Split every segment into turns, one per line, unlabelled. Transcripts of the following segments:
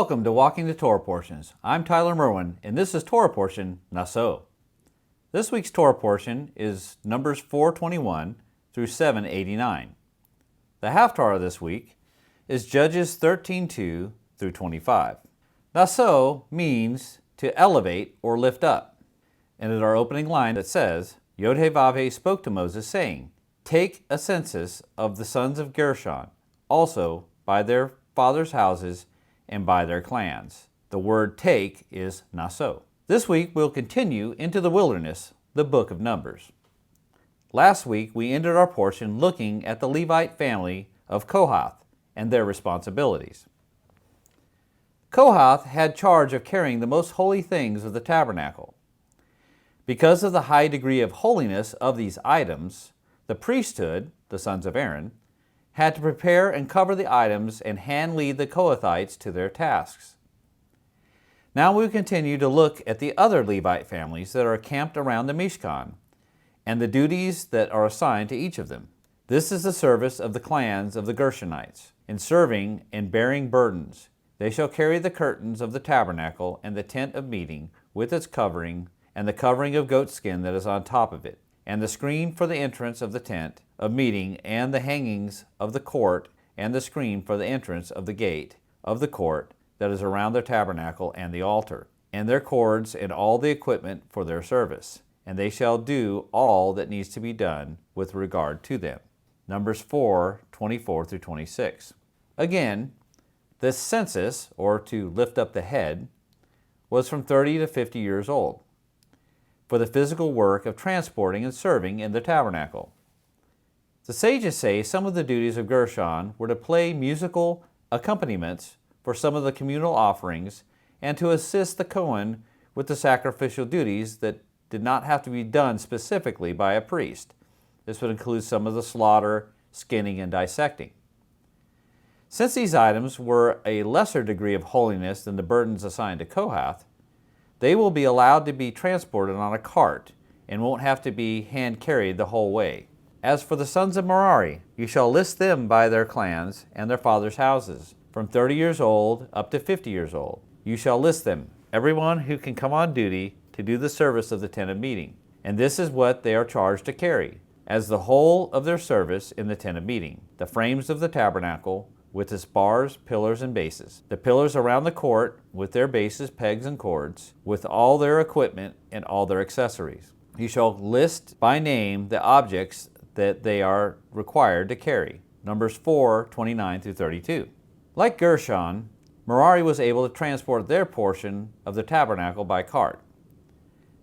Welcome to Walking the Torah Portions. I'm Tyler Merwin, and this is Torah Portion, NASO. This week's Torah Portion is Numbers 4:21 through 7:89. The Haftarah this week is Judges 13:2 through 25. NASO means to elevate or lift up. And at our opening line it says, Yod-Heh-Vav-Heh spoke to Moses, saying, Take a census of the sons of Gershon, also by their fathers' houses and by their clans. The word take is NASO. This week we'll continue into the wilderness, the book of Numbers. Last week we ended our portion looking at the Levite family of Kohath and their responsibilities. Kohath had charge of carrying the most holy things of the tabernacle. Because of the high degree of holiness of these items, the priesthood, the sons of Aaron, had to prepare and cover the items and hand lead the Kohathites to their tasks. Now we continue to look at the other Levite families that are camped around the Mishkan and the duties that are assigned to each of them. This is the service of the clans of the Gershonites. In serving and bearing burdens, they shall carry the curtains of the tabernacle and the tent of meeting with its covering and the covering of goatskin that is on top of it, and the screen for the entrance of the tent of meeting, and the hangings of the court, and the screen for the entrance of the gate of the court that is around their tabernacle and the altar, and their cords and all the equipment for their service. And they shall do all that needs to be done with regard to them. Numbers 4:24 through 26. Again, the census, or to lift up the head, was from 30 to 50 years old, for the physical work of transporting and serving in the tabernacle. The sages say some of the duties of Gershon were to play musical accompaniments for some of the communal offerings and to assist the Kohen with the sacrificial duties that did not have to be done specifically by a priest. This would include some of the slaughter, skinning, and dissecting. Since these items were a lesser degree of holiness than the burdens assigned to Kohath, they will be allowed to be transported on a cart and won't have to be hand-carried the whole way. As for the sons of Merari, you shall list them by their clans and their fathers' houses, from 30 years old up to 50 years old. You shall list them, everyone who can come on duty to do the service of the tent of meeting. And this is what they are charged to carry, as the whole of their service in the tent of meeting: the frames of the tabernacle, with its bars, pillars, and bases; the pillars around the court, with their bases, pegs, and cords, with all their equipment and all their accessories. You shall list by name the objects that they are required to carry. Numbers 4:29 through 32. Like Gershon, Merari was able to transport their portion of the tabernacle by cart.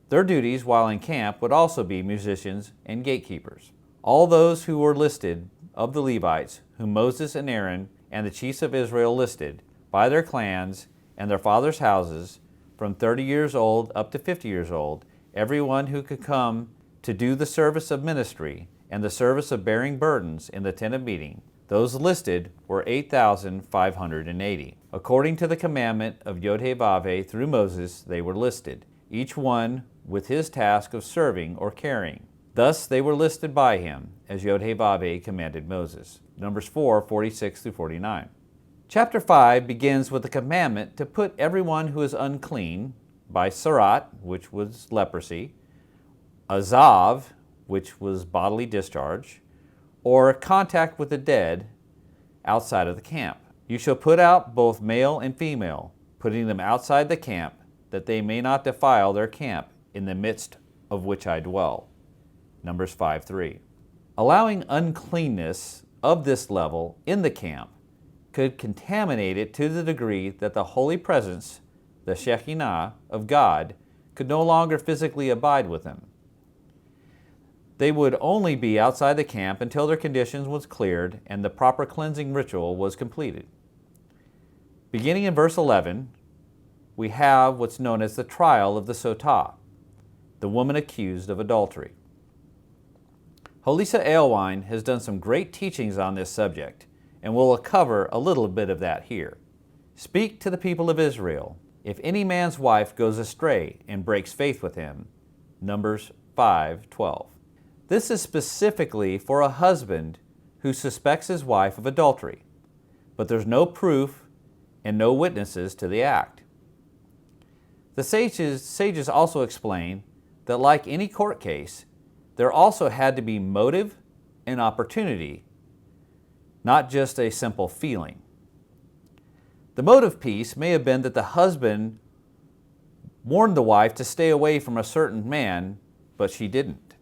Their duties while in camp would also be musicians and gatekeepers. All those who were listed of the Levites, whom Moses and Aaron and the chiefs of Israel listed by their clans and their fathers' houses, from 30 years old up to 50 years old, everyone who could come to do the service of ministry and the service of bearing burdens in the tent of meeting, those listed were 8,580. According to the commandment of Yod-Heh-Vav-Heh through Moses, they were listed, each one with his task of serving or carrying. Thus they were listed by him, as Yod-Heh-Vav-Heh commanded Moses. Numbers 4:46 through 49. Chapter 5 begins with the commandment to put everyone who is unclean by sarat, which was leprosy, azav, which was bodily discharge, or contact with the dead outside of the camp. You shall put out both male and female, putting them outside the camp, that they may not defile their camp in the midst of which I dwell. Numbers 5:3. Allowing uncleanness of this level in the camp could contaminate it to the degree that the holy presence, the Shekinah of God, could no longer physically abide with them. They would only be outside the camp until their condition was cleared and the proper cleansing ritual was completed. Beginning in verse 11, we have what's known as the trial of the sotah, the woman accused of adultery. Holisa Alewine has done some great teachings on this subject, and we'll cover a little bit of that here. Speak to the people of Israel. If any man's wife goes astray and breaks faith with him, Numbers 5:12. This is specifically for a husband who suspects his wife of adultery, but there's no proof and no witnesses to the act. The sages also explain that like any court case, there also had to be motive and opportunity, not just a simple feeling. The motive piece may have been that the husband warned the wife to stay away from a certain man, but she didn't.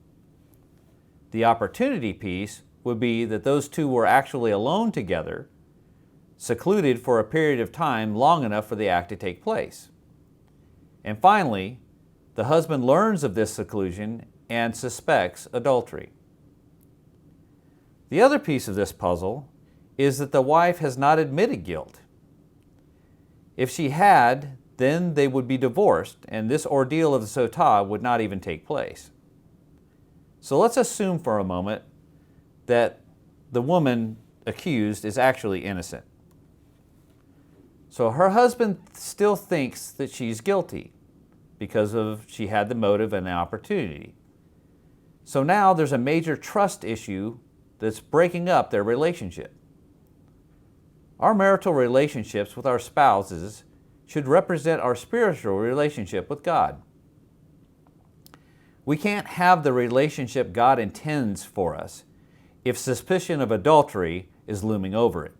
The opportunity piece would be that those two were actually alone together, secluded for a period of time long enough for the act to take place. And finally, the husband learns of this seclusion and suspects adultery. The other piece of this puzzle is that the wife has not admitted guilt. If she had, then they would be divorced, and this ordeal of the sotah would not even take place. So let's assume for a moment that the woman accused is actually innocent. So her husband still thinks that she's guilty because she had the motive and the opportunity. So now there's a major trust issue that's breaking up their relationship. Our marital relationships with our spouses should represent our spiritual relationship with God. We can't have the relationship God intends for us if suspicion of adultery is looming over it.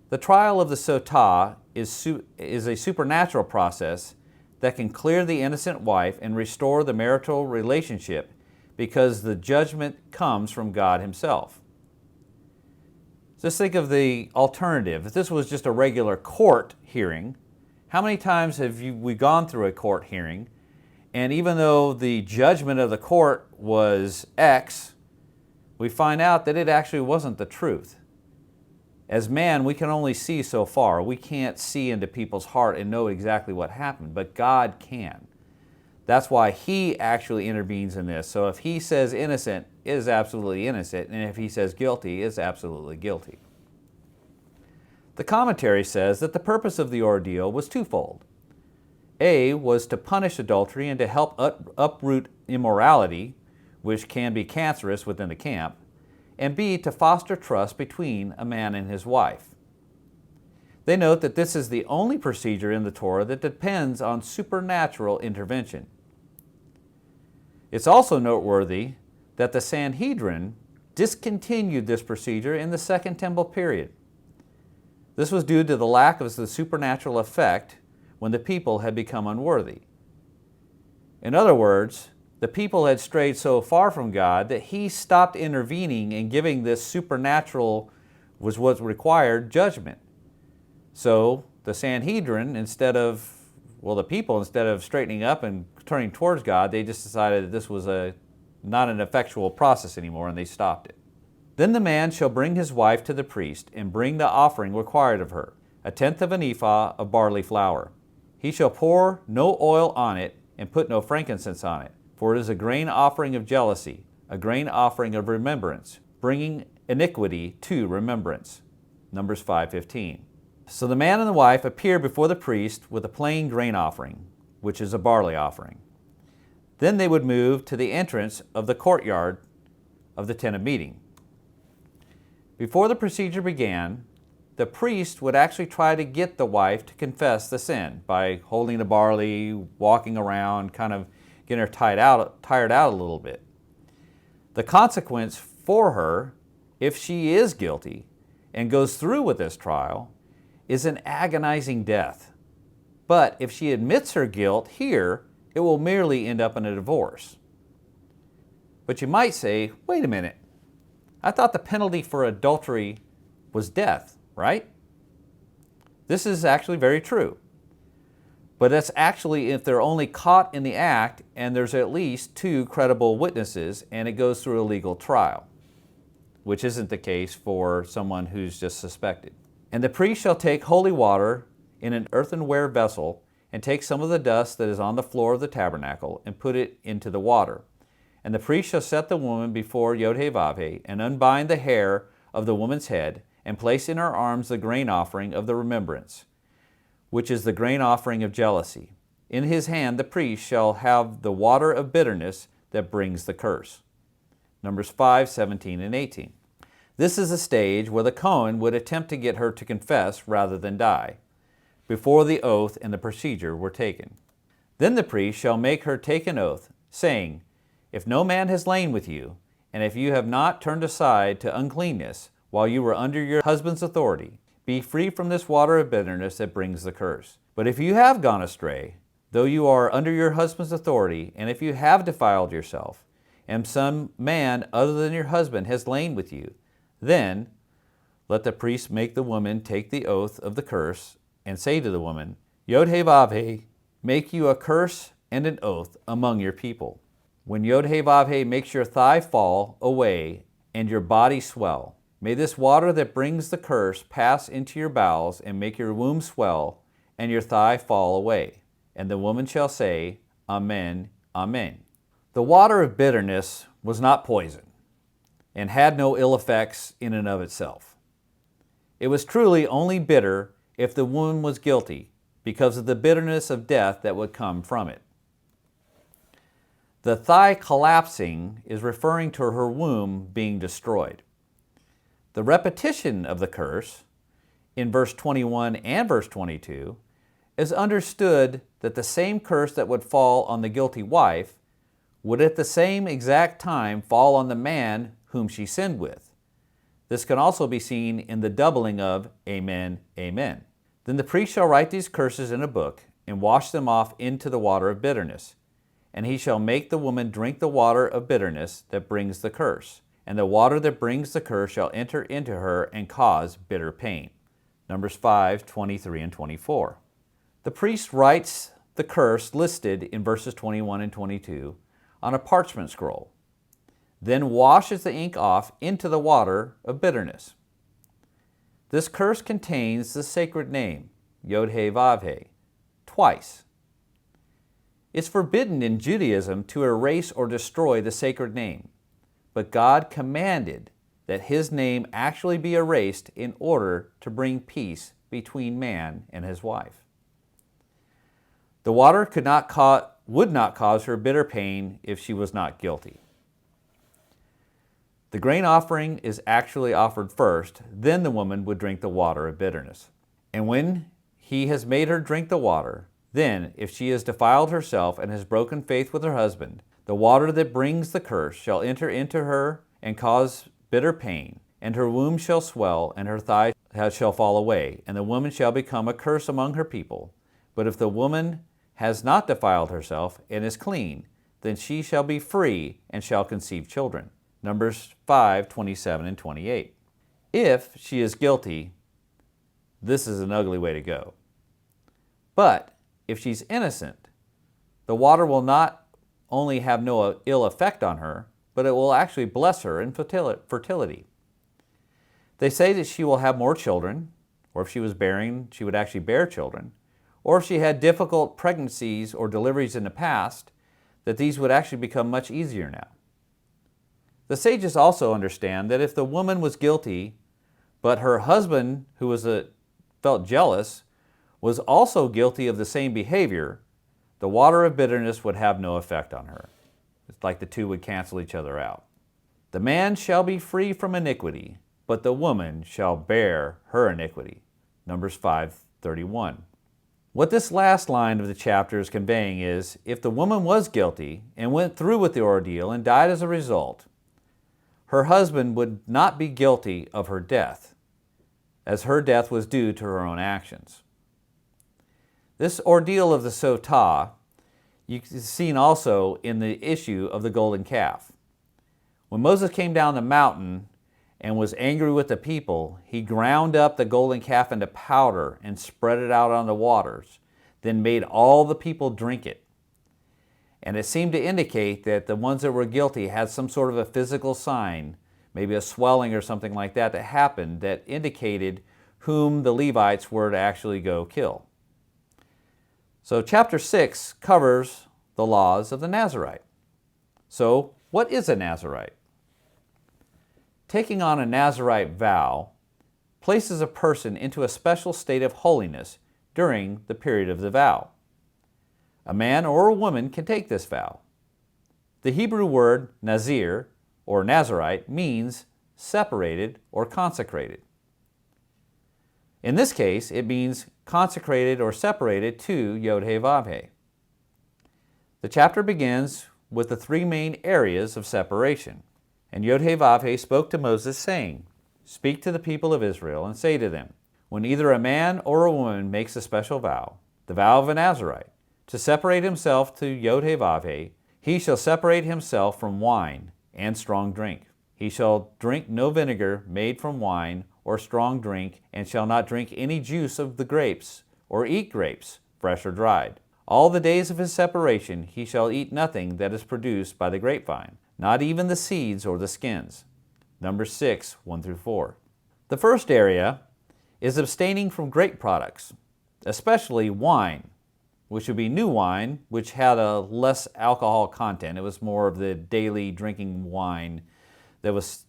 The trial of the sotah is a supernatural process that can clear the innocent wife and restore the marital relationship because the judgment comes from God Himself. Just think of the alternative. If this was just a regular court hearing, how many times have we gone through a court hearing, and even though the judgment of the court was X, we find out that it actually wasn't the truth. As man, we can only see so far. We can't see into people's heart and know exactly what happened, but God can. That's why He actually intervenes in this. So if He says innocent, it is absolutely innocent, and if He says guilty, it is absolutely guilty. The commentary says that the purpose of the ordeal was twofold. A was to punish adultery and to help uproot immorality, which can be cancerous within the camp, and B, to foster trust between a man and his wife. They note that this is the only procedure in the Torah that depends on supernatural intervention. It's also noteworthy that the Sanhedrin discontinued this procedure in the Second Temple period. This was due to the lack of the supernatural effect when the people had become unworthy. In other words, the people had strayed so far from God that He stopped intervening and giving this supernatural, was what required, judgment. So the Sanhedrin, the people, instead of straightening up and turning towards God, they just decided that this was not an effectual process anymore, and they stopped it. Then the man shall bring his wife to the priest and bring the offering required of her, 1/10 of an ephah of barley flour. He shall pour no oil on it and put no frankincense on it, for it is a grain offering of jealousy, a grain offering of remembrance, bringing iniquity to remembrance. Numbers 5:15. So the man and the wife appear before the priest with a plain grain offering, which is a barley offering. Then they would move to the entrance of the courtyard of the tent of meeting. Before the procedure began, the priest would actually try to get the wife to confess the sin by holding the barley, walking around, kind of getting her tired out a little bit. The consequence for her, if she is guilty and goes through with this trial, is an agonizing death. But if she admits her guilt here, it will merely end up in a divorce. But you might say, wait a minute, I thought the penalty for adultery was death, right? This is actually very true. But that's actually if they're only caught in the act and there's at least 2 credible witnesses and it goes through a legal trial, which isn't the case for someone who's just suspected. And the priest shall take holy water in an earthenware vessel and take some of the dust that is on the floor of the tabernacle and put it into the water. And the priest shall set the woman before Yod-Heh-Vav-Heh and unbind the hair of the woman's head and place in her arms the grain offering of the remembrance, which is the grain offering of jealousy. In his hand the priest shall have the water of bitterness that brings the curse. Numbers 5:17 and 18. This is a stage where the Cohen would attempt to get her to confess rather than die, before the oath and the procedure were taken. Then the priest shall make her take an oath, saying, If no man has lain with you, and if you have not turned aside to uncleanness while you were under your husband's authority, be free from this water of bitterness that brings the curse. But if you have gone astray, though you are under your husband's authority, and if you have defiled yourself, and some man other than your husband has lain with you, then let the priest make the woman take the oath of the curse, and say to the woman, Yod-Heh-Vav-Heh, make you a curse and an oath among your people. When Yod-Heh-Vav-Heh makes your thigh fall away and your body swell, may this water that brings the curse pass into your bowels and make your womb swell and your thigh fall away. And the woman shall say, Amen, Amen. The water of bitterness was not poison and had no ill effects in and of itself. It was truly only bitter if the woman was guilty because of the bitterness of death that would come from it. The thigh collapsing is referring to her womb being destroyed. The repetition of the curse in verse 21 and verse 22 is understood that the same curse that would fall on the guilty wife would at the same exact time fall on the man whom she sinned with. This can also be seen in the doubling of Amen, Amen. Then the priest shall write these curses in a book and wash them off into the water of bitterness. And he shall make the woman drink the water of bitterness that brings the curse. And the water that brings the curse shall enter into her and cause bitter pain. Numbers 5, 23 and 24. The priest writes the curse listed in verses 21 and 22 on a parchment scroll, then washes the ink off into the water of bitterness. This curse contains the sacred name, Yod-Heh-Vav-Heh, twice. It's forbidden in Judaism to erase or destroy the sacred name, but God commanded that his name actually be erased in order to bring peace between man and his wife. The water would not cause her bitter pain if she was not guilty. The grain offering is actually offered first, then the woman would drink the water of bitterness. And when he has made her drink the water, then, if she has defiled herself and has broken faith with her husband, the water that brings the curse shall enter into her and cause bitter pain, and her womb shall swell, and her thigh shall fall away, and the woman shall become a curse among her people. But if the woman has not defiled herself and is clean, then she shall be free and shall conceive children. Numbers 5, 27 and 28. If she is guilty, this is an ugly way to go. But if she's innocent, the water will not only have no ill effect on her, but it will actually bless her in fertility. They say that she will have more children, or if she was bearing, she would actually bear children, or if she had difficult pregnancies or deliveries in the past, that these would actually become much easier now. The sages also understand that if the woman was guilty, but her husband, who felt jealous, was also guilty of the same behavior, the water of bitterness would have no effect on her. It's like the two would cancel each other out. The man shall be free from iniquity, but the woman shall bear her iniquity. Numbers 5:31. What this last line of the chapter is conveying is, if the woman was guilty and went through with the ordeal and died as a result, her husband would not be guilty of her death, as her death was due to her own actions. This ordeal of the sotah, you've seen also in the issue of the golden calf. When Moses came down the mountain and was angry with the people, he ground up the golden calf into powder and spread it out on the waters, then made all the people drink it. And it seemed to indicate that the ones that were guilty had some sort of a physical sign, maybe a swelling or something like that happened that indicated whom the Levites were to actually go kill. So chapter 6 covers the laws of the Nazarite. So what is a Nazarite? Taking on a Nazarite vow places a person into a special state of holiness during the period of the vow. A man or a woman can take this vow. The Hebrew word Nazir or Nazarite means separated, or consecrated. In this case, it means consecrated or separated to Yod-Heh-Vav-Heh. The chapter begins with the three main areas of separation. And Yod-Heh-Vav-Heh spoke to Moses, saying, "Speak to the people of Israel, and say to them, when either a man or a woman makes a special vow, the vow of a Nazarite, to separate himself to Yod-Heh-Vav-Heh, he shall separate himself from wine and strong drink. He shall drink no vinegar made from wine or strong drink, and shall not drink any juice of the grapes, or eat grapes, fresh or dried. All the days of his separation he shall eat nothing that is produced by the grapevine, not even the seeds or the skins." Numbers 6, 1-4. The first area is abstaining from grape products, especially wine, which would be new wine, which had a less alcohol content. It was more of the daily drinking wine that was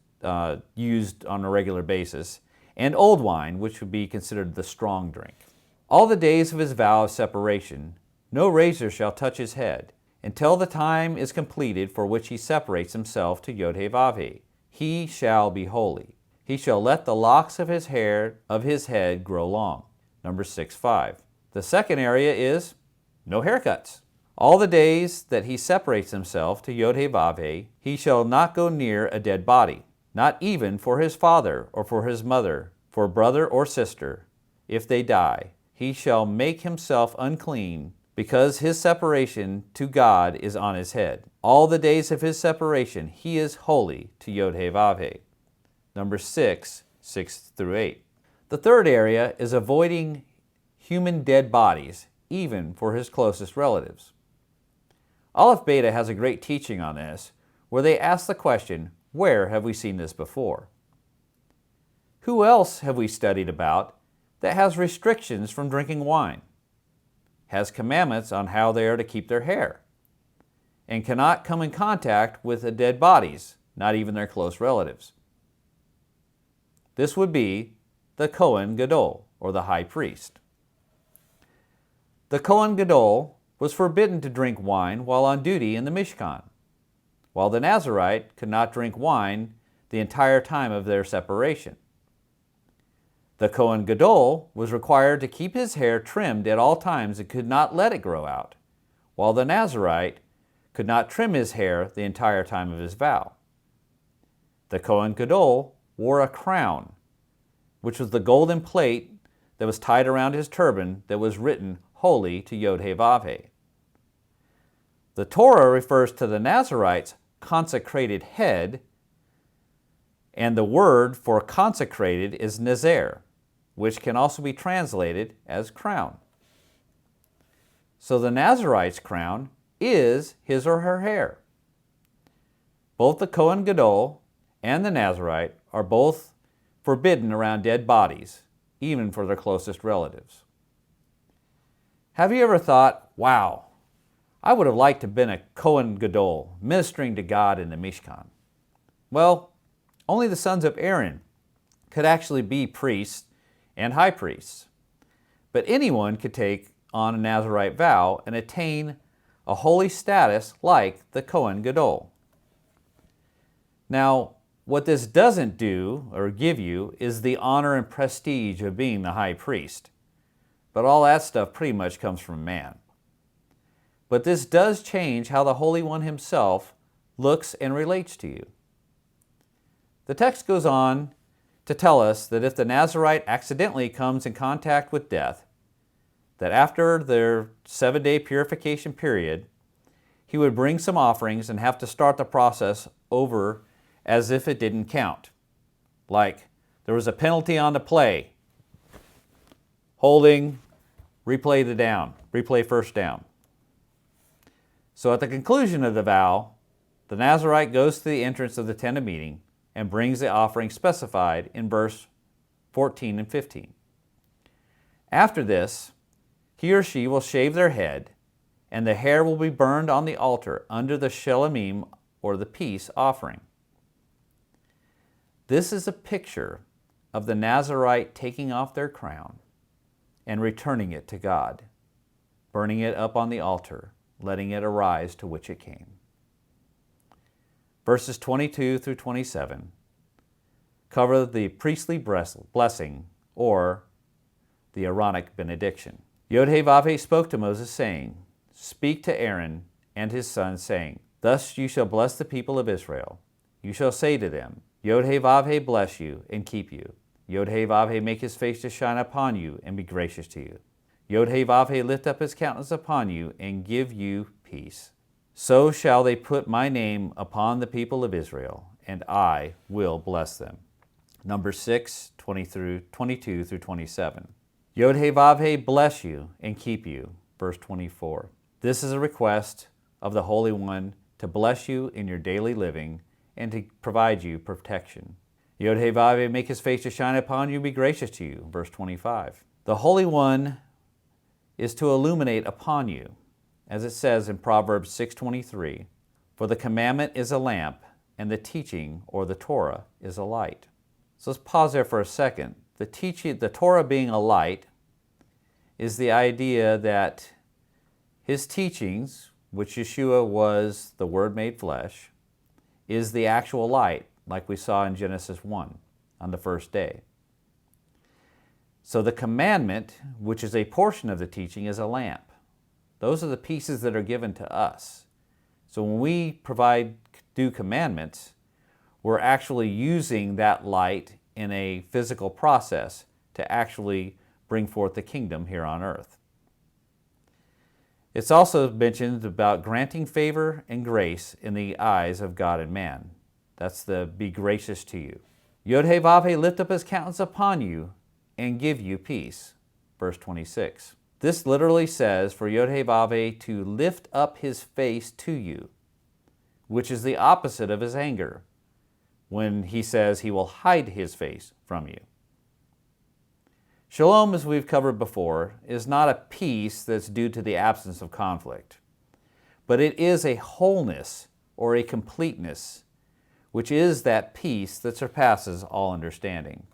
used on a regular basis, and old wine, which would be considered the strong drink. All the days of his vow of separation, no razor shall touch his head, until the time is completed for which he separates himself to Yod-Heh-Vav-Heh. He shall be holy. He shall let the locks of his hair of his head grow long. Numbers 6:5. The second area is no haircuts. All the days that he separates himself to Yod-Heh-Vav-Heh, he shall not go near a dead body, not even for his father or for his mother, for brother or sister. If they die, he shall make himself unclean, because his separation to God is on his head. All the days of his separation he is holy to Yod-Heh-Vav-Heh. Numbers 6, 6-8. The third area is avoiding human dead bodies, even for his closest relatives. Aleph Beta has a great teaching on this, where they ask the question, where have we seen this before? Who else have we studied about that has restrictions from drinking wine, has commandments on how they are to keep their hair, and cannot come in contact with the dead bodies, not even their close relatives? This would be the Kohen Gadol, or the high priest. The Kohen Gadol was forbidden to drink wine while on duty in the Mishkan, while the Nazarite could not drink wine the entire time of their separation. The Kohen Gadol was required to keep his hair trimmed at all times and could not let it grow out, while the Nazarite could not trim his hair the entire time of his vow. The Kohen Gadol wore a crown, which was the golden plate that was tied around his turban that was written holy to Yod-Heh-Vav-Heh. The Torah refers to the Nazarite's consecrated head, and the word for consecrated is Nazer, which can also be translated as crown. So the Nazarite's crown is his or her hair. Both the Kohen Gadol and the Nazarite are both forbidden around dead bodies, even for their closest relatives. Have you ever thought, wow, I would have liked to have been a Kohen Gadol ministering to God in the Mishkan? Well, only the sons of Aaron could actually be priests and high priests. But anyone could take on a Nazarite vow and attain a holy status like the Kohen Gadol. Now, what this doesn't do or give you is the honor and prestige of being the high priest. But all that stuff pretty much comes from man. But this does change how the Holy One himself looks and relates to you. The text goes on to tell us that if the Nazarite accidentally comes in contact with death, that after their 7-day purification period, he would bring some offerings and have to start the process over as if it didn't count. Like there was a penalty on the play, holding, replay first down. So at the conclusion of the vow, the Nazarite goes to the entrance of the tent of meeting and brings the offering specified in verse 14 and 15. After this, he or she will shave their head, and the hair will be burned on the altar under the shelamim, or the peace offering. This is a picture of the Nazarite taking off their crown and returning it to God, burning it up on the altar, letting it arise to which it came. Verses 22 through 27. cover the priestly blessing, or the Aaronic benediction. Yod-Heh-Vav-Heh spoke to Moses, saying, Speak to Aaron and his sons, saying, Thus you shall bless the people of Israel. You shall say to them, Yod-Heh-Vav-Heh bless you and keep you. Yod-Heh-Vav-Heh make his face to shine upon you and be gracious to you. Yod-Heh-Vav-Heh lift up his countenance upon you and give you peace. So shall they put my name upon the people of Israel, and I will bless them. Numbers 6, 22 through 27. Yod-Heh-Vav-Heh bless you and keep you. Verse 24. This is a request of the Holy One to bless you in your daily living and to provide you protection. Yod-Heh-Vav-Heh make his face to shine upon you and be gracious to you. Verse 25. The Holy One is to illuminate upon you, as it says in Proverbs 6:23, For the commandment is a lamp, and the teaching, or the Torah, is a light. So let's pause there for a second. The Torah being a light is the idea that his teachings, which Yeshua was the Word made flesh, is the actual light, like we saw in Genesis 1 on the first day. So the commandment, which is a portion of the teaching, is a lamp. Those are the pieces that are given to us. So when we do commandments, we're actually using that light in a physical process to actually bring forth the kingdom here on earth. It's also mentioned about granting favor and grace in the eyes of God and man. That's the be gracious to you. Yod-Heh-Vav-Heh lift up his countenance upon you and give you peace. Verse 26. This literally says for Yod-Heh-Vav-Heh to lift up his face to you, which is the opposite of his anger, when he says he will hide his face from you. Shalom, as we've covered before, is not a peace that's due to the absence of conflict, but it is a wholeness or a completeness, which is that peace that surpasses all understanding.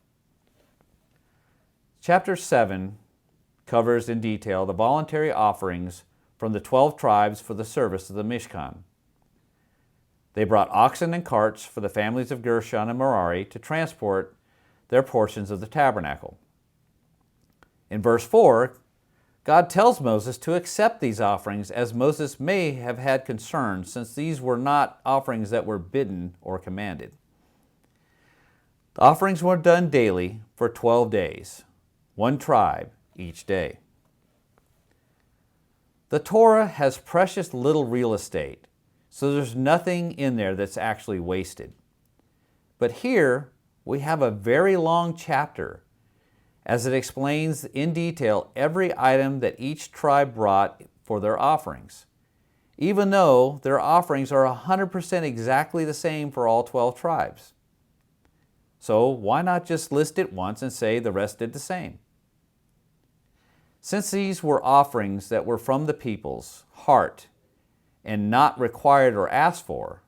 Chapter 7 covers in detail the voluntary offerings from the 12 tribes for the service of the Mishkan. They brought oxen and carts for the families of Gershon and Merari to transport their portions of the tabernacle. In verse 4, God tells Moses to accept these offerings, as Moses may have had concerns, since these were not offerings that were bidden or commanded. The offerings were done daily for 12 days, one tribe each day. The Torah has precious little real estate, so there's nothing in there that's actually wasted. But here we have a very long chapter as it explains in detail every item that each tribe brought for their offerings, even though their offerings are 100% exactly the same for all 12 tribes. So why not just list it once and say the rest did the same? Since these were offerings that were from the people's heart and not required or asked for,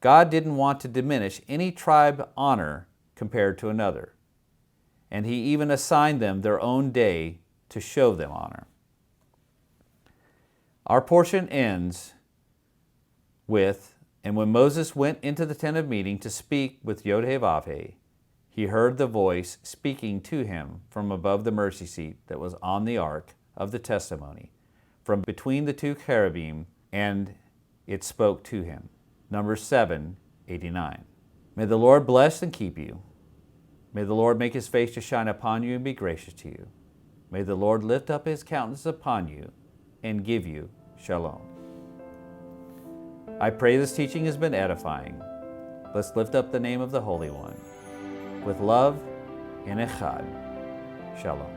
God didn't want to diminish any tribe honor compared to another, and he even assigned them their own day to show them honor. Our portion ends with, and when Moses went into the tent of meeting to speak with Yod-Heh-Vav-Heh, he heard the voice speaking to him from above the mercy seat that was on the ark of the testimony, from between the two cherubim, and it spoke to him. Numbers 7:89. May the Lord bless and keep you. May the Lord make his face to shine upon you and be gracious to you. May the Lord lift up his countenance upon you and give you shalom. I pray this teaching has been edifying. Let's lift up the name of the Holy One. With love and echad. Shalom.